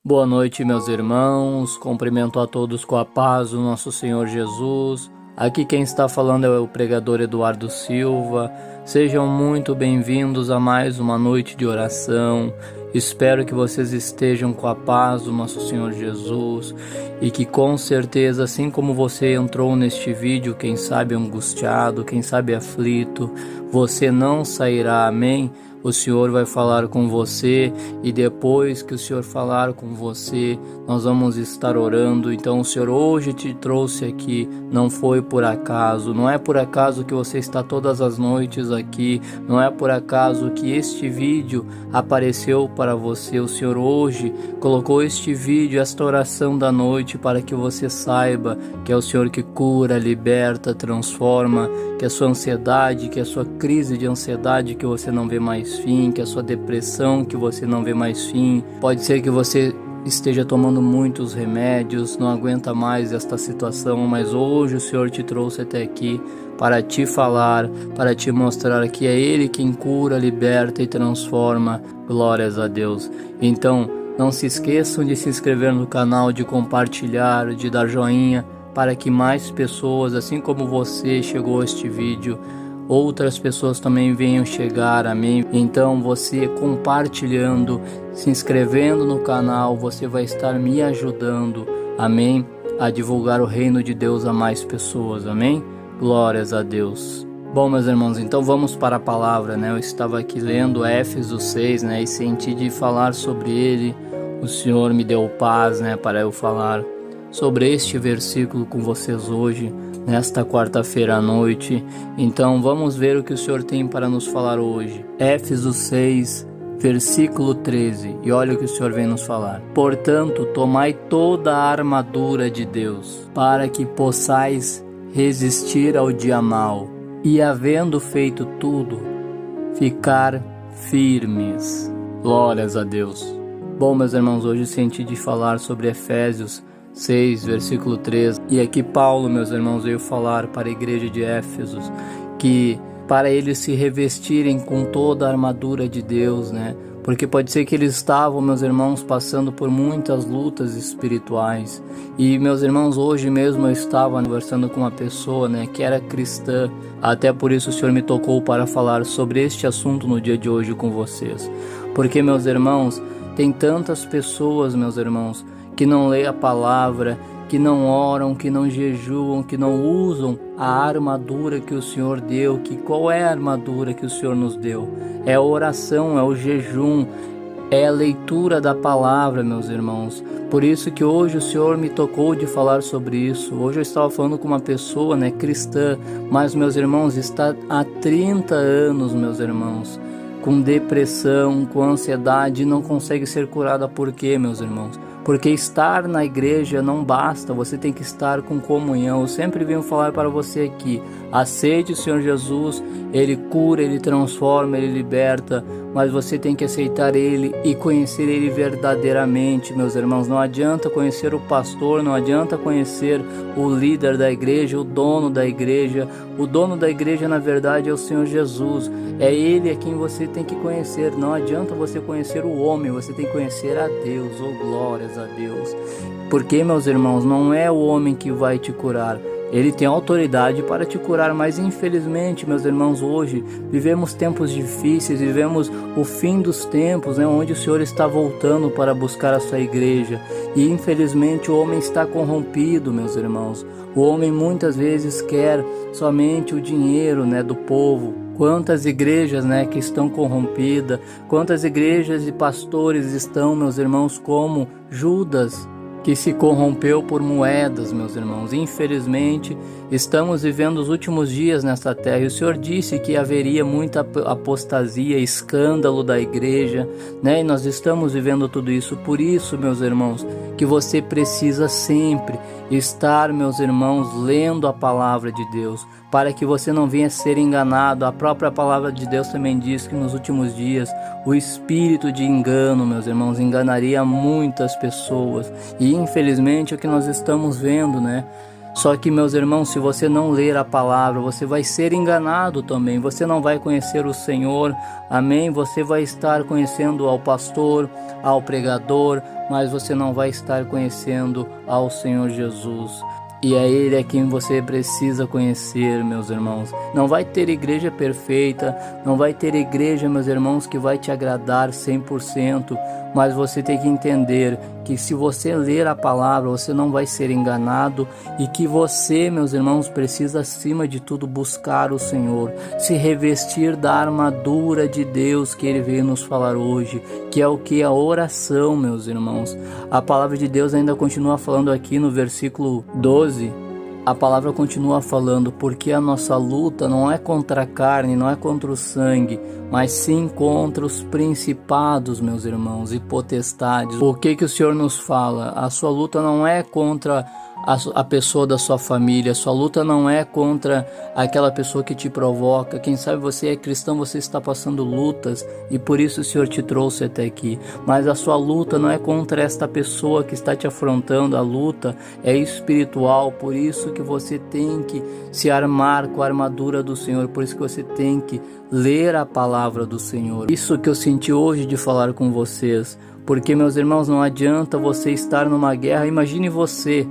Boa noite, meus irmãos. Cumprimento a todos com a paz do nosso Senhor Jesus. Aqui quem está falando é o pregador Eduardo Silva. Sejam muito bem-vindos a mais uma noite de oração. Espero que vocês estejam com a paz do nosso Senhor Jesus e que com certeza, assim como você entrou neste vídeo, quem sabe angustiado, quem sabe aflito, você não sairá, amém? O Senhor vai falar com você e depois que o Senhor falar com você, nós vamos estar orando. Então o Senhor hoje te trouxe aqui, não foi por acaso, não é por acaso que você está todas as noites aqui, não é por acaso que este vídeo apareceu para você. O Senhor hoje colocou este vídeo, esta oração da noite, para que você saiba que é o Senhor que cura, liberta, transforma, que a sua ansiedade, que a sua crise de ansiedade que você não vê mais fim, que a sua depressão que você não vê mais fim. Pode ser que você esteja tomando muitos remédios, não aguenta mais esta situação, mas hoje o Senhor te trouxe até aqui para te falar, para te mostrar que é Ele quem cura, liberta e transforma. Glórias a Deus. Então, não se esqueçam de se inscrever no canal, de compartilhar, de dar joinha, para que mais pessoas, assim como você chegou a este vídeo, outras pessoas também venham chegar, amém? Então você compartilhando, se inscrevendo no canal, você vai estar me ajudando, amém? A divulgar o reino de Deus a mais pessoas, amém? Glórias a Deus. Bom, meus irmãos, então vamos para a palavra, né? Eu estava aqui lendo Éfeso 6, né? E senti de falar sobre ele. O Senhor me deu paz, né? Para eu falar sobre este versículo com vocês hoje, nesta quarta-feira à noite. Então vamos ver o que o Senhor tem para nos falar hoje. Éfeso 6, versículo 13, e olha o que o Senhor vem nos falar. Portanto, tomai toda a armadura de Deus, para que possais resistir ao dia mau, e havendo feito tudo, ficar firmes. Glórias a Deus. Bom, meus irmãos, hoje senti de falar sobre Efésios 6, versículo 13, e aqui Paulo, meus irmãos, veio falar para a igreja de Éfesos que para eles se revestirem com toda a armadura de Deus, né? Porque pode ser que eles estavam, meus irmãos, passando por muitas lutas espirituais. E, meus irmãos, hoje mesmo eu estava conversando com uma pessoa, né, que era cristã. Até por isso o Senhor me tocou para falar sobre este assunto no dia de hoje com vocês. Porque, meus irmãos, tem tantas pessoas, meus irmãos, que não lê a palavra, que não oram, que não jejuam, que não usam a armadura que o Senhor deu. Que qual é a armadura que o Senhor nos deu? É a oração, é o jejum, é a leitura da palavra, meus irmãos. Por isso que hoje o Senhor me tocou de falar sobre isso. Hoje eu estava falando com uma pessoa, né, cristã, mas, meus irmãos, está há 30 anos, meus irmãos, com depressão, com ansiedade, não consegue ser curada. Por quê, meus irmãos? Porque estar na igreja não basta, você tem que estar com comunhão. Eu sempre venho falar para você aqui, aceite o Senhor Jesus, Ele cura, Ele transforma, Ele liberta, mas você tem que aceitar Ele e conhecer Ele verdadeiramente, meus irmãos. Não adianta conhecer o pastor, não adianta conhecer o líder da igreja, o dono da igreja. O dono da igreja, na verdade, é o Senhor Jesus. É Ele a quem você tem que conhecer. Não adianta você conhecer o homem, você tem que conhecer a Deus. Oh, glórias a Deus. Porque, meus irmãos, não é o homem que vai te curar. Ele tem autoridade para te curar, mas infelizmente, meus irmãos, hoje vivemos tempos difíceis, vivemos o fim dos tempos, né, onde o Senhor está voltando para buscar a sua igreja. E infelizmente o homem está corrompido, meus irmãos. O homem muitas vezes quer somente o dinheiro, né, do povo. Quantas igrejas, né, que estão corrompidas, quantas igrejas e pastores estão, meus irmãos, como Judas, que se corrompeu por moedas, meus irmãos. Infelizmente, estamos vivendo os últimos dias nesta terra, e o Senhor disse que haveria muita apostasia, escândalo da igreja, né? E nós estamos vivendo tudo isso. Por isso, meus irmãos, que você precisa sempre estar, meus irmãos, lendo a palavra de Deus, para que você não venha ser enganado. A própria palavra de Deus também diz que nos últimos dias o espírito de engano, meus irmãos, enganaria muitas pessoas. E infelizmente é o que nós estamos vendo, né? Só que, meus irmãos, se você não ler a palavra, você vai ser enganado também. Você não vai conhecer o Senhor, amém? Você vai estar conhecendo ao pastor, ao pregador, mas você não vai estar conhecendo ao Senhor Jesus. E é Ele a quem você precisa conhecer, meus irmãos. Não vai ter igreja perfeita, não vai ter igreja, meus irmãos, que vai te agradar 100%, mas você tem que entender que se você ler a palavra, você não vai ser enganado e que você, meus irmãos, precisa acima de tudo buscar o Senhor, se revestir da armadura de Deus que Ele veio nos falar hoje, que é o que? A oração, meus irmãos. A palavra de Deus ainda continua falando aqui no versículo 12, a palavra continua falando, porque a nossa luta não é contra a carne, não é contra o sangue, mas sim contra os principados, meus irmãos, e potestades. O que o Senhor nos fala? A sua luta não é contra a pessoa da sua família, a sua luta não é contra aquela pessoa que te provoca. Quem sabe você é cristão, você está passando lutas e por isso o Senhor te trouxe até aqui, mas a sua luta não é contra esta pessoa que está te afrontando. A luta é espiritual, por isso que você tem que se armar com a armadura do Senhor, por isso que você tem que ler a palavra do Senhor. Isso que eu senti hoje de falar com vocês, porque, meus irmãos, não adianta você estar numa guerra. Imagine você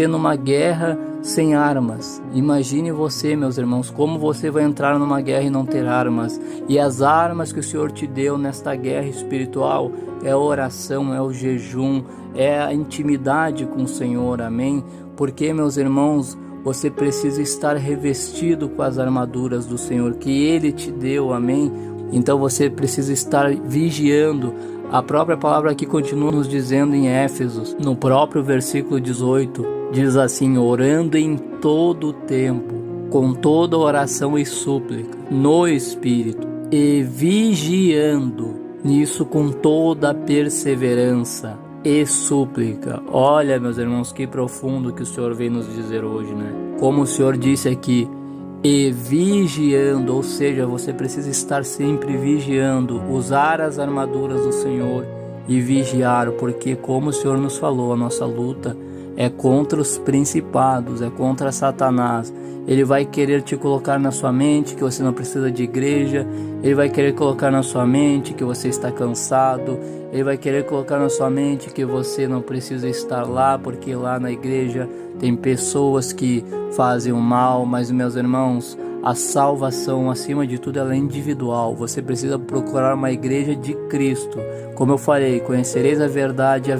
numa guerra sem armas. Imagine você, meus irmãos, como você vai entrar numa guerra e não ter armas. E as armas que o Senhor te deu nesta guerra espiritual é a oração, é o jejum, é a intimidade com o Senhor, amém? Porque, meus irmãos, você precisa estar revestido com as armaduras do Senhor que Ele te deu, amém? Então você precisa estar vigiando. A própria palavra aqui continua nos dizendo em Éfesos, no próprio versículo 18, diz assim: orando em todo o tempo, com toda oração e súplica, no Espírito, e vigiando nisso com toda perseverança e súplica. Olha, meus irmãos, que profundo que o Senhor vem nos dizer hoje, né? Como o Senhor disse aqui, e vigiando, ou seja, você precisa estar sempre vigiando, usar as armaduras do Senhor e vigiar, porque como o Senhor nos falou, a nossa luta é contra os principados, é contra Satanás. Ele vai querer te colocar na sua mente que você não precisa de igreja, ele vai querer colocar na sua mente que você está cansado, ele vai querer colocar na sua mente que você não precisa estar lá, porque lá na igreja tem pessoas que fazem o mal. Mas, meus irmãos, a salvação, acima de tudo, ela é individual. Você precisa procurar uma igreja de Cristo. Como eu falei, conhecereis a verdade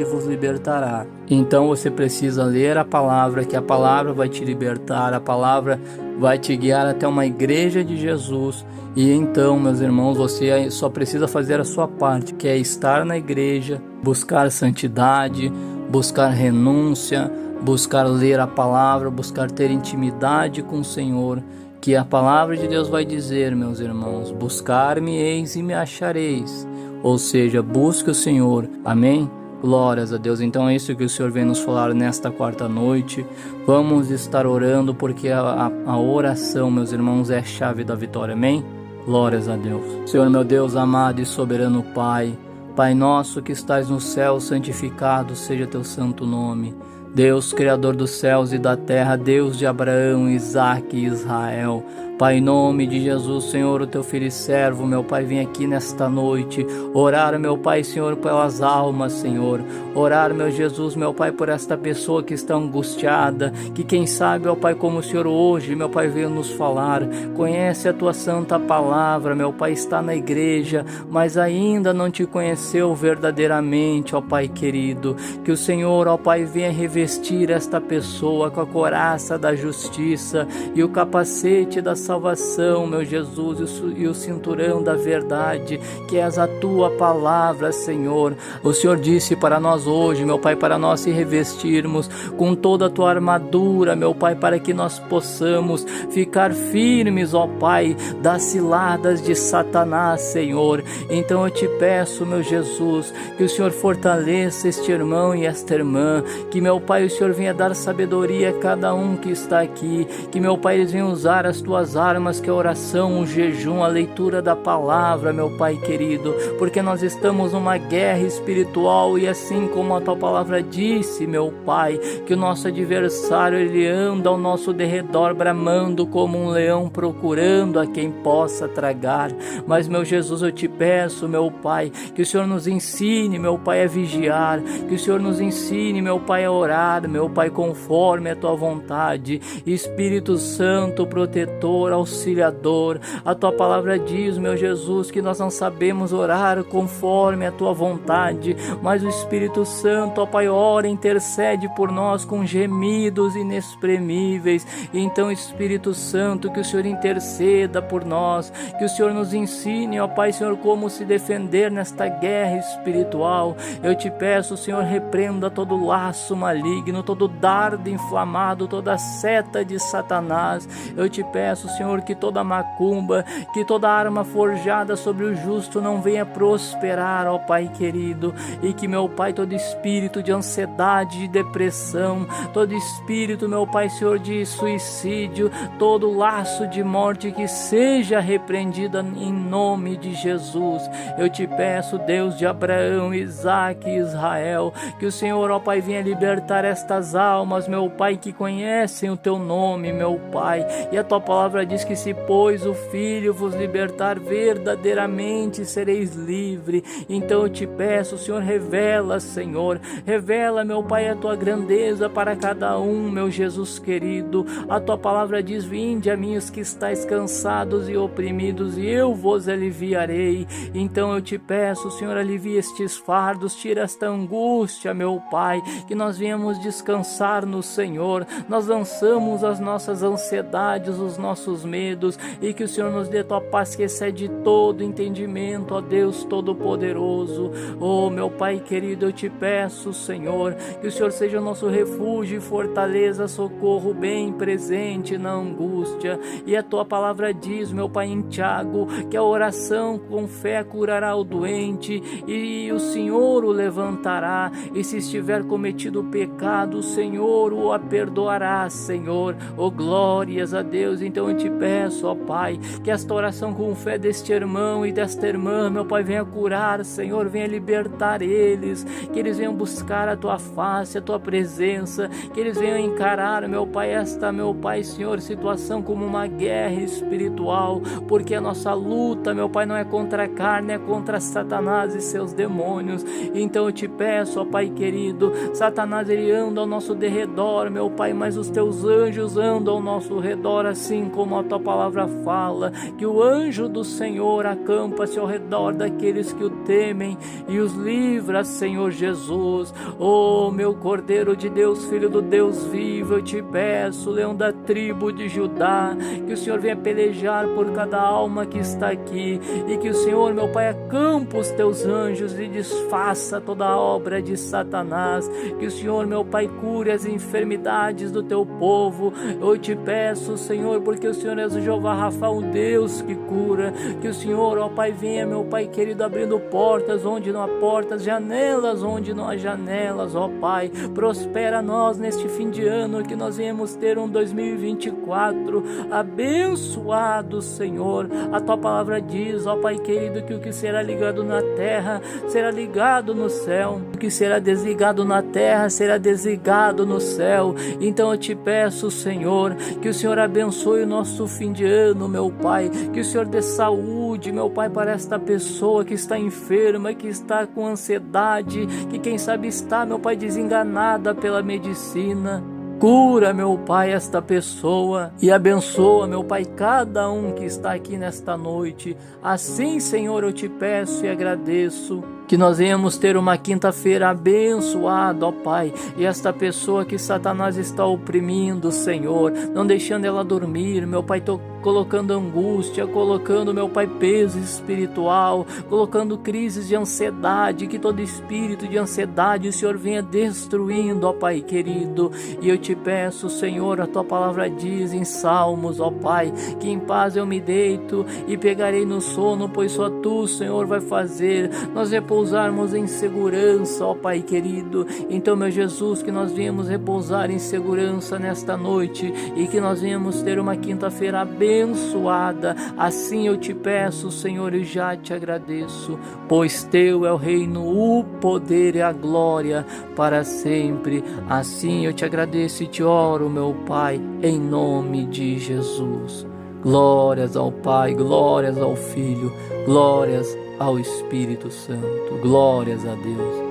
vos libertará. Então você precisa ler a palavra, que a palavra vai te libertar, a palavra vai te guiar até uma igreja de Jesus. E então, meus irmãos, você só precisa fazer a sua parte, que é estar na igreja, buscar santidade, buscar renúncia, buscar ler a palavra, buscar ter intimidade com o Senhor, que a palavra de Deus vai dizer, meus irmãos: buscar-me-eis e me achareis. Ou seja, busque o Senhor, amém? Glórias a Deus. Então é isso que o Senhor vem nos falar nesta quarta noite. Vamos estar orando, porque a oração, meus irmãos, é a chave da vitória, amém? Glórias a Deus. Senhor, meu Deus amado e soberano Pai, Pai nosso que estás no céu, santificado seja teu santo nome. Deus, Criador dos céus e da terra, Deus de Abraão, Isaque e Israel. Pai, em nome de Jesus, Senhor, o teu filho e servo, meu Pai, vem aqui nesta noite orar, meu Pai, Senhor, pelas almas, Senhor. Orar, meu Jesus, meu Pai, por esta pessoa que está angustiada, que quem sabe, meu Pai, como o Senhor hoje, meu Pai, veio nos falar, conhece a tua santa palavra, meu Pai, está na igreja, mas ainda não te conheceu verdadeiramente, ó Pai querido. Que o Senhor, ó Pai, venha revestir esta pessoa com a couraça da justiça e o capacete da salvação, meu Jesus, e o cinturão da verdade, que és a tua palavra, Senhor. O Senhor disse para nós hoje, meu Pai, para nós se revestirmos com toda a tua armadura, meu Pai, para que nós possamos ficar firmes, ó Pai, das ciladas de Satanás, Senhor. Então eu te peço, meu Jesus, que o Senhor fortaleça este irmão e esta irmã, que, meu Pai, o Senhor venha dar sabedoria a cada um que está aqui, que, meu Pai, eles venham usar as tuas melhores armas que a oração, o jejum, a leitura da palavra, meu Pai querido, porque nós estamos numa guerra espiritual e assim como a tua palavra disse, meu Pai, que o nosso adversário ele anda ao nosso derredor bramando como um leão procurando a quem possa tragar. Mas, meu Jesus, eu te peço, meu Pai, que o Senhor nos ensine, meu Pai, a vigiar, que o Senhor nos ensine, meu Pai, a orar, meu Pai, conforme a tua vontade. Espírito Santo, protetor, auxiliador, a tua palavra diz, meu Jesus, que nós não sabemos orar conforme a tua vontade, mas o Espírito Santo, ó Pai, ora, intercede por nós com gemidos inexprimíveis. Então, Espírito Santo, que o Senhor interceda por nós, que o Senhor nos ensine, ó Pai, Senhor, como se defender nesta guerra espiritual. Eu te peço, Senhor, repreenda todo laço maligno, todo dardo inflamado, toda seta de Satanás. Eu te peço, Senhor, que toda macumba, que toda arma forjada sobre o justo não venha prosperar, ó Pai querido, e que, meu Pai, todo espírito de ansiedade, de depressão, todo espírito, meu Pai, Senhor, de suicídio, todo laço de morte que seja repreendida em nome de Jesus. Eu te peço, Deus de Abraão, Isaque e Israel, que o Senhor, ó Pai, venha libertar estas almas, meu Pai, que conhecem o teu nome, meu Pai, e a tua palavra diz que se pois o Filho vos libertar, verdadeiramente sereis livre. Então eu te peço, Senhor, revela, Senhor, revela, meu Pai, a tua grandeza para cada um, meu Jesus querido. A tua palavra diz, vinde a mim os que estáis cansados e oprimidos, e eu vos aliviarei. Então eu te peço, Senhor, alivia estes fardos, tira esta angústia, meu Pai, que nós venhamos descansar no Senhor. Nós lançamos as nossas ansiedades, os nossos medos, e que o Senhor nos dê tua paz que excede todo entendimento, ó Deus Todo-Poderoso. Oh, meu Pai querido, eu te peço, Senhor, que o Senhor seja o nosso refúgio e fortaleza, socorro bem presente na angústia. E a tua palavra diz, meu Pai, em Tiago, que a oração com fé curará o doente, e o Senhor o levantará, e se estiver cometido pecado, o Senhor o perdoará, Senhor. Oh, glórias a Deus. Então eu te peço, ó Pai, que esta oração com fé deste irmão e desta irmã, meu Pai, venha curar, Senhor, venha libertar eles, que eles venham buscar a tua face, a tua presença, que eles venham encarar, meu Pai, esta, meu Pai, Senhor, situação como uma guerra espiritual, porque a nossa luta, meu Pai, não é contra a carne, é contra Satanás e seus demônios. Então eu te peço, ó Pai querido, Satanás ele anda ao nosso derredor, meu Pai, mas os teus anjos andam ao nosso redor, assim como a tua palavra fala, que o anjo do Senhor acampa-se ao redor daqueles que o temem e os livra, Senhor Jesus. Oh, meu Cordeiro de Deus, Filho do Deus vivo, eu te peço, Leão da tribo de Judá, que o Senhor venha pelejar por cada alma que está aqui, e que o Senhor, meu Pai, acampa os teus anjos e desfaça toda a obra de Satanás, que o Senhor, meu Pai, cure as enfermidades do teu povo. Eu te peço, Senhor, porque o Senhor és o Jeová Rafa, o Deus que cura, que o Senhor, ó Pai, venha, meu Pai querido, abrindo portas onde não há portas, janelas onde não há janelas, ó Pai, prospera nós neste fim de ano, que nós venhamos ter um 2024 abençoado, Senhor. A tua palavra diz, ó Pai querido, que o que será ligado na terra será ligado no céu, o que será desligado na terra será desligado no céu. Então eu te peço, Senhor, que o Senhor abençoe o nosso fim de ano, meu Pai, que o Senhor dê saúde, meu Pai, para esta pessoa que está enferma, que está com ansiedade, que quem sabe está, meu Pai, desenganada pela medicina. Cura, meu Pai, esta pessoa e abençoa, meu Pai, cada um que está aqui nesta noite. Assim, Senhor, eu te peço e agradeço. Que nós venhamos ter uma quinta-feira abençoada, ó Pai, e esta pessoa que Satanás está oprimindo, Senhor, não deixando ela dormir, meu Pai, colocando angústia, colocando, meu Pai, peso espiritual, colocando crises de ansiedade, que todo espírito de ansiedade o Senhor venha destruindo, ó Pai querido. E eu te peço, Senhor, a tua palavra diz em Salmos, ó Pai, que em paz eu me deito e pegarei no sono, pois só tu, Senhor, vai fazer. Nós repousarmos em segurança, ó Pai querido. Então, meu Jesus, que nós venhamos repousar em segurança nesta noite e que nós venhamos ter uma quinta-feira abençoada. Assim eu te peço, Senhor, e já te agradeço, pois teu é o reino, o poder e a glória para sempre. Assim eu te agradeço e te oro, meu Pai, em nome de Jesus. Glórias ao Pai, glórias ao Filho, glórias ao Espírito Santo, glórias a Deus.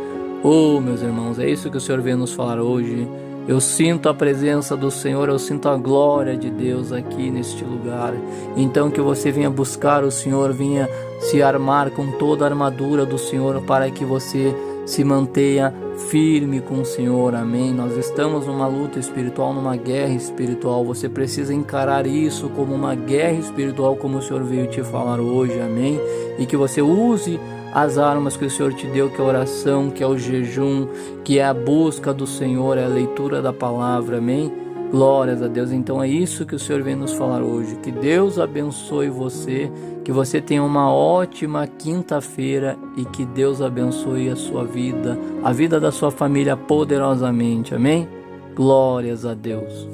Oh, meus irmãos, é isso que o Senhor veio nos falar hoje. Eu sinto a presença do Senhor, eu sinto a glória de Deus aqui neste lugar. Então que você venha buscar o Senhor, venha se armar com toda a armadura do Senhor para que você se mantenha firme com o Senhor, amém? Nós estamos numa luta espiritual, numa guerra espiritual. Você precisa encarar isso como uma guerra espiritual, como o Senhor veio te falar hoje, amém? E que você use as armas que o Senhor te deu, que é a oração, que é o jejum, que é a busca do Senhor, é a leitura da palavra, amém? Glórias a Deus. Então é isso que o Senhor vem nos falar hoje. Que Deus abençoe você, que você tenha uma ótima quinta-feira e que Deus abençoe a sua vida, a vida da sua família poderosamente, amém? Glórias a Deus.